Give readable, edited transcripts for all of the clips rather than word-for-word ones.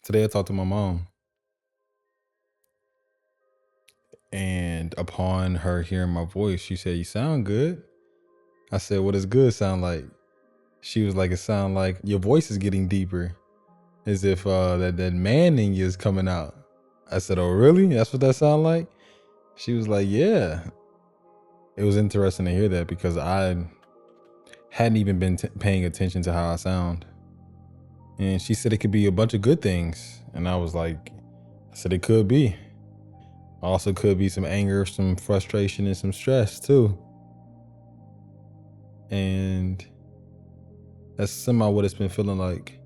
Today I talked to my mom, and upon her hearing my voice, she said, "You sound good." I said, "What does good sound like?" She was like, "It sound like your voice is getting deeper, as if that man in you is coming out." I said, "Oh, really? That's what that sound like?" She was like, "Yeah." It was interesting to hear that because I hadn't even been paying attention to how I sound. And she said it could be a bunch of good things. And I said it could be. Also could be some anger, some frustration, and some stress too. And that's somehow what it's been feeling like.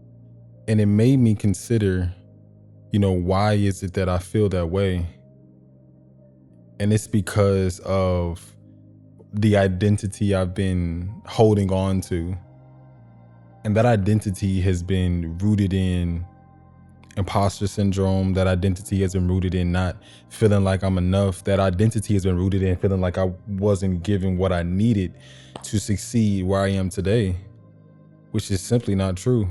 And it made me consider, why is it that I feel that way? And it's because of the identity I've been holding on to. And that identity has been rooted in imposter syndrome. That identity has been rooted in not feeling like I'm enough. That identity has been rooted in feeling like I wasn't given what I needed to succeed where I am today, which is simply not true.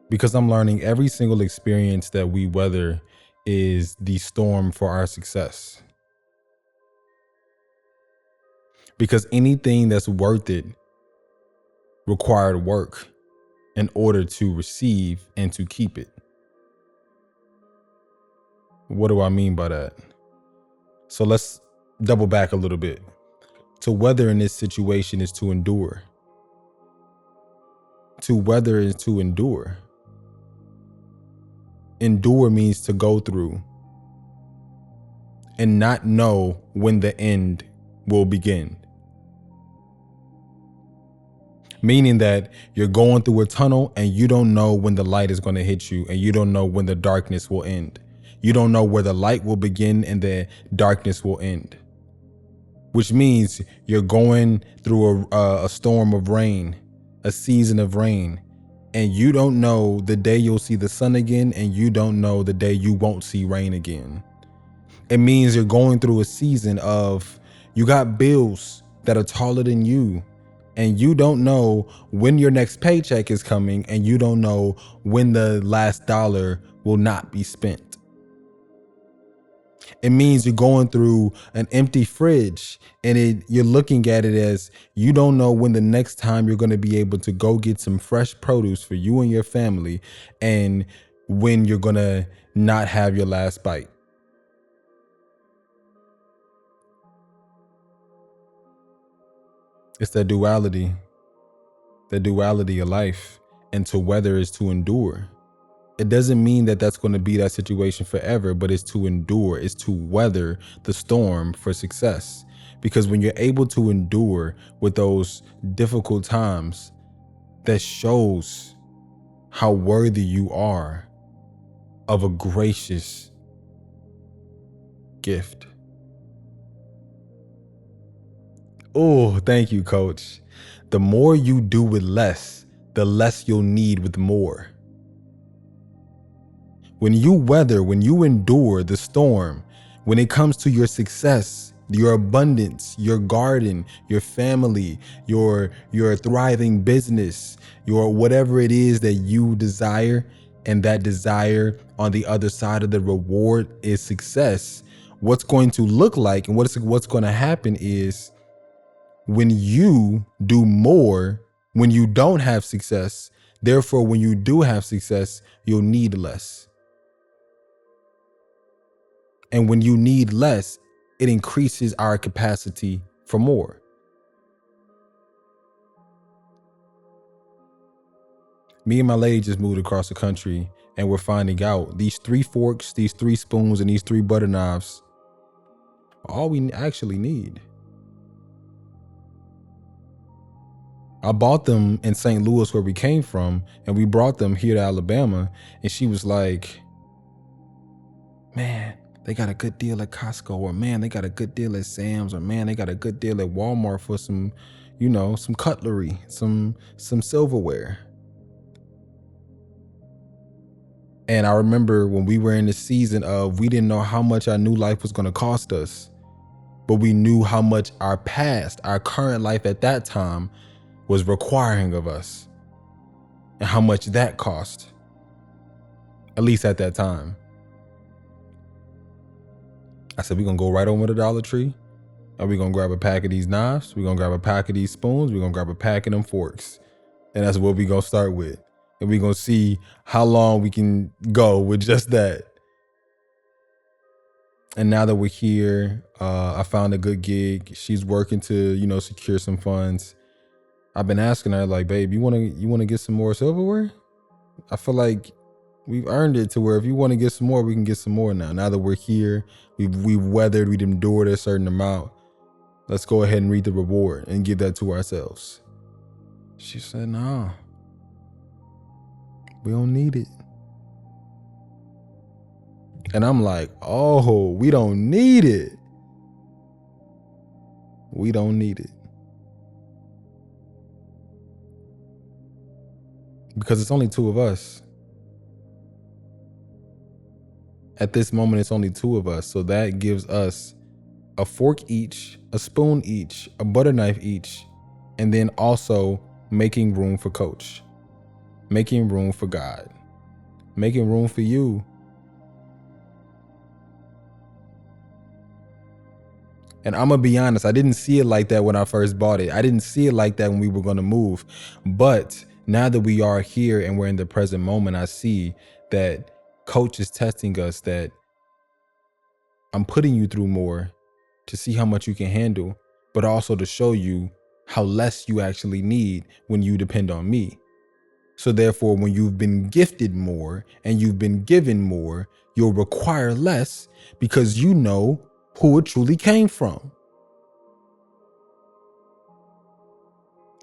Because I'm learning every single experience that we weather is the storm for our success. Because anything that's worth it required work in order to receive and to keep it. What do I mean by that? So let's double back a little bit. To weather in this situation is to endure. To weather is to endure. Endure means to go through and not know when the end will begin. Meaning that you're going through a tunnel and you don't know when the light is going to hit you, and you don't know when the darkness will end. You don't know where the light will begin and the darkness will end. Which means you're going through a storm of rain, a season of rain, and you don't know the day you'll see the sun again, and you don't know the day you won't see rain again. It means you're going through a season of, you got bills that are taller than you, and you don't know when your next paycheck is coming, and you don't know when the last dollar will not be spent. It means you're going through an empty fridge, and you're looking at it as, you don't know when the next time you're going to be able to go get some fresh produce for you and your family, and when you're going to not have your last bite. It's the duality of life. And to weather is to endure. It doesn't mean that that's going to be that situation forever, but it's to endure, it's to weather the storm for success. Because when you're able to endure with those difficult times, that shows how worthy you are of a gracious gift. Oh, thank you, coach. The more you do with less, the less you'll need with more. When you weather, when you endure the storm, when it comes to your success, your abundance, your garden, your family, your thriving business, your whatever it is that you desire, and that desire on the other side of the reward is success, what's going to look like and what's going to happen is, when you do more, when you don't have success, therefore when you do have success, you'll need less. And when you need less, it increases our capacity for more. Me and my lady just moved across the country, and we're finding out these 3 forks, these 3 spoons, and these 3 butter knives are all we actually need. I bought them in St. Louis, where we came from, and we brought them here to Alabama, and she was like, "Man, they got a good deal at Costco," or "Man, they got a good deal at Sam's," or "Man, they got a good deal at Walmart for some, some cutlery, some silverware." And I remember when we were in the season of, we didn't know how much our new life was going to cost us, but we knew how much our past, our current life at that time, was requiring of us, and how much that cost. at least at that time. I said, we're going to go right over to Dollar Tree and we're going to grab a pack of these knives. We're going to grab a pack of these spoons. We're going to grab a pack of them forks. And that's what we're going to start with. And we're going to see how long we can go with just that. And now that we're here, I found a good gig. She's working to, secure some funds. I've been asking her, like, babe, you want to get some more silverware? I feel like we've earned it to where if you want to get some more, we can get some more now. Now that we're here, we've weathered, we've endured a certain amount. Let's go ahead and reap the reward and give that to ourselves. She said, no, we don't need it. And I'm like, oh, we don't need it. We don't need it. Because it's only two of us. At this moment, it's only two of us. So that gives us a fork each, a spoon each, a butter knife each, and then also making room for Coach, making room for God, making room for you. And I'm going to be honest, I didn't see it like that when I first bought it. I didn't see it like that when we were going to move. But now that we are here and we're in the present moment, I see that Coach is testing us, that I'm putting you through more to see how much you can handle, but also to show you how less you actually need when you depend on me. So therefore, when you've been gifted more and you've been given more, you'll require less because you know who it truly came from.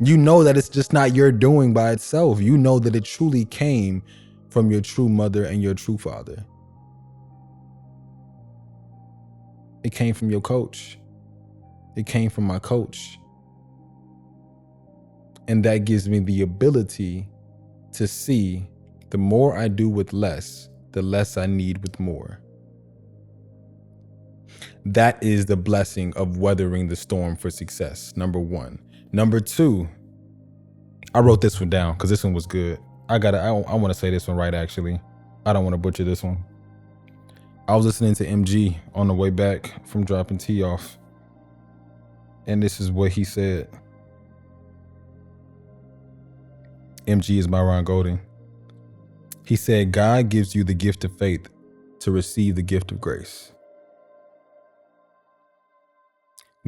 You know that it's just not your doing by itself. You know that it truly came from your true mother and your true father. It came from your coach. It came from my coach. And that gives me the ability to see the more I do with less, the less I need with more. That is the blessing of weathering the storm for success, number one. Number two, I wrote this one down because this one was good. I want to say this one right, actually. I don't want to butcher this one. I was listening to MG on the way back from dropping T off. And this is what he said. MG is by Ron Golden. He said, God gives you the gift of faith to receive the gift of grace.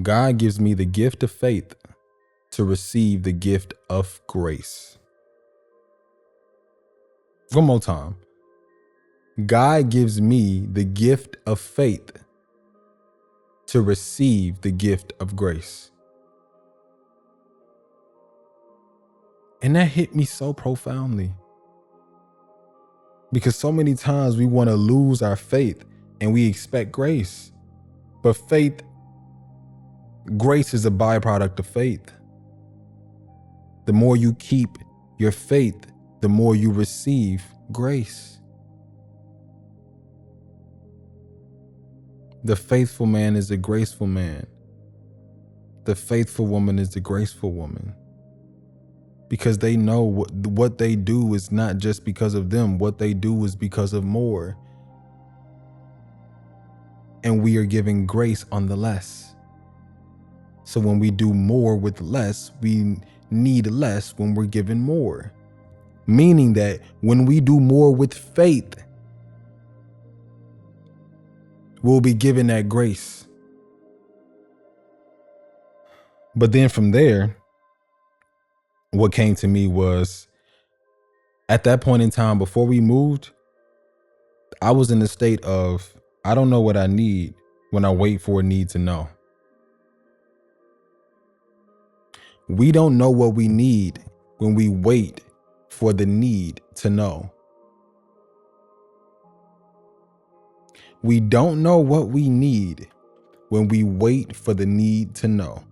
God gives me the gift of faith to receive the gift of grace. One more time. God gives me the gift of faith to receive the gift of grace. And that hit me so profoundly. Because so many times we want to lose our faith and we expect grace. But grace is a byproduct of faith. The more you keep your faith, the more you receive grace. The faithful man is a graceful man. The faithful woman is the graceful woman. Because they know what they do is not just because of them. What they do is because of more. And we are giving grace on the less. So when we do more with less, we need less when we're given more. Meaning that when we do more with faith, we'll be given that grace. But then from there, what came to me was, at that point in time, before we moved, I was in a state of, I don't know what I need when I wait for a need to know. We don't know what we need when we wait for the need to know. We don't know what we need when we wait for the need to know.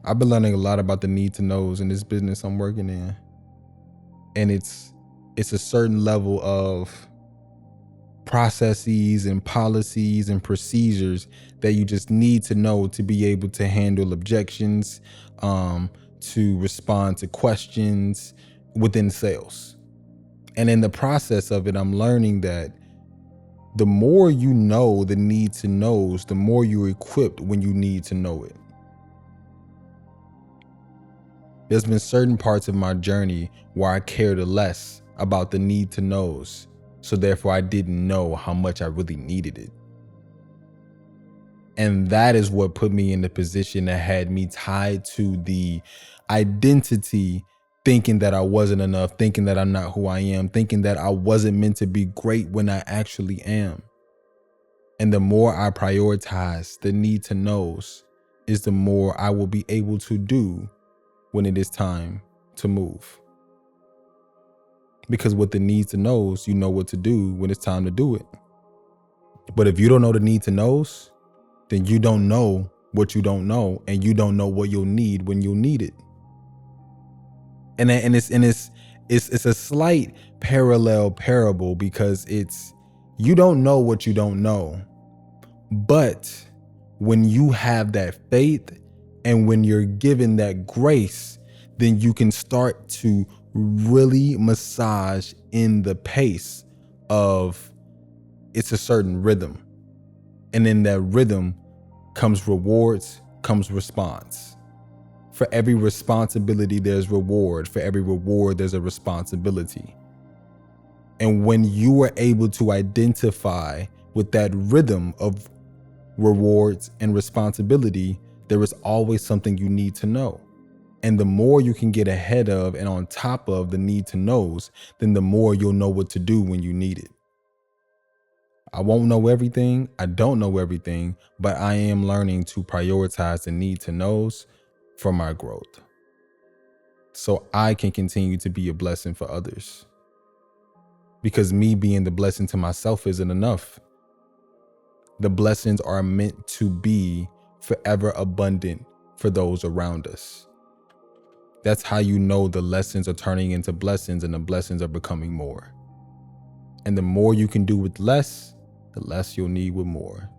I've been learning a lot about the need to knows in this business I'm working in. And it's a certain level of processes and policies and procedures that you just need to know to be able to handle objections, to respond to questions, within sales. And in the process of it, I'm learning that the more you know the need to knows, the more you're equipped when you need to know it. There's been certain parts of my journey where I cared less about the need to knows, so therefore I didn't know how much I really needed it. And that is what put me in the position that had me tied to the identity, thinking that I wasn't enough, thinking that I'm not who I am, thinking that I wasn't meant to be great when I actually am. And the more I prioritize the need to knows, is the more I will be able to do when it is time to move. Because with the need to knows, you know what to do when it's time to do it. But if you don't know the need to knows, then you don't know what you don't know, and you don't know what you'll need when you'll need it. And it's a slight parallel parable, because it's, you don't know what you don't know. But when you have that faith and when you're given that grace, then you can start to really massage in the pace of, it's a certain rhythm. And in that rhythm comes rewards, comes response. For every responsibility, there's reward. For every reward, there's a responsibility. And when you are able to identify with that rhythm of rewards and responsibility, there is always something you need to know. And the more you can get ahead of and on top of the need to knows, then the more you'll know what to do when you need it. I won't know everything. I don't know everything, but I am learning to prioritize the need to knows for my growth, so I can continue to be a blessing for others. Because me being the blessing to myself isn't enough. The blessings are meant to be forever abundant for those around us. That's how you know the lessons are turning into blessings and the blessings are becoming more. And the more you can do with less, the less you'll need with more.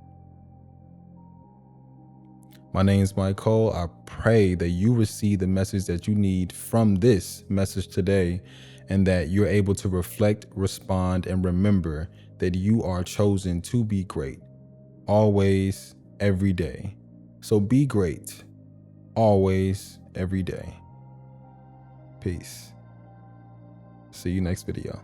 My name is MyCol. I pray that you receive the message that you need from this message today, and that you're able to reflect, respond, and remember that you are chosen to be great, always, every day. So be great, always, every day. Peace. See you next video.